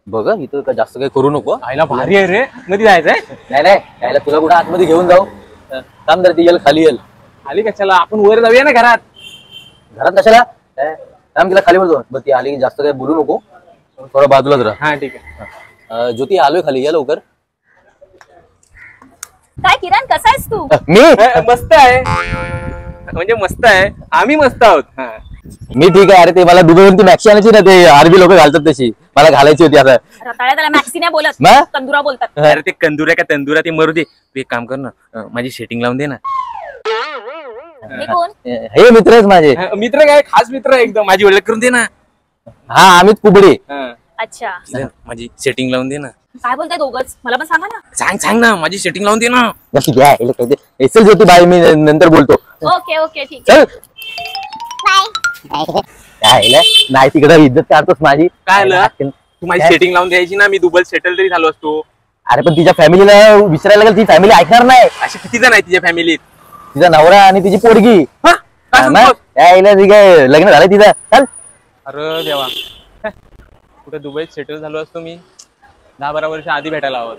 बघ इथं का जास्त काही करू नको. आईला भारी आहे रे. मध्ये जायचंय? नाही नाही यायला तुला कुठं आतमध्ये घेऊन जाऊ. काम करते येल खाली येल. आली कशाला, आपण वर जाऊया ना घरात. घरात कशाला काम तिला खाली बोलतो. बघ ती आली की जास्त काही बोलू नको. थोडं बाजूलाच राहा. हा ठीक आहे. ज्योती आलोय खाली या लवकर. काय किरण, कसा आहेस तू? मी मस्त आहे, म्हणजे मस्त आहे. आम्ही मस्त आहोत. मी ठीक आहे. अरे ते मला दुबईवरून ती मॅक्सी आणायची ना, ते आरबी लोक घालतात तशी मला घालायची होती. आता रताळ्या त्याला मॅक्सी नाही बोलत, मग? तंदुरा बोलतात. अरे ते कंदुरा का तंदुरा ते मरू दे. तू एक काम कर ना, माझी सेटिंग लावून दे ना. हे कोण? हे मित्र आहेत माझे. मित्र काय, खास मित्र एकदम. माझी ओळख करून दे ना. हा अमित कुबडे. अच्छा, माझी सेटिंग लावून दे ना. काय बोलताय दोघच? मला पण सांगा ना. सांग ना, माझी सेटिंग लावून दे ना. ठीक आहे. चल ज्योती बाई, मी नंतर बोलतो. ओके ओके ठीक चल. बाय. नाही तिकडे इज्जत काढतोस माझी. काय आलं? तू माझी सेटिंग लावून द्यायची ना, मी दुबईत सेटल तरी झालो असतो. अरे पण तिच्या फॅमिलीला विचारायला लागेल. ती फॅमिली ऐकणार नाही. अशी किती जण आहेत तिच्या फॅमिलीत? तिचा नवरा आणि तिची पोरगी. यायला ती काय लग्न झालं तिचं. चल. अरे देवा, कुठे दुबईत सेटल झालो असतो मी 10-12 वर्ष आधी भेटायला हवं.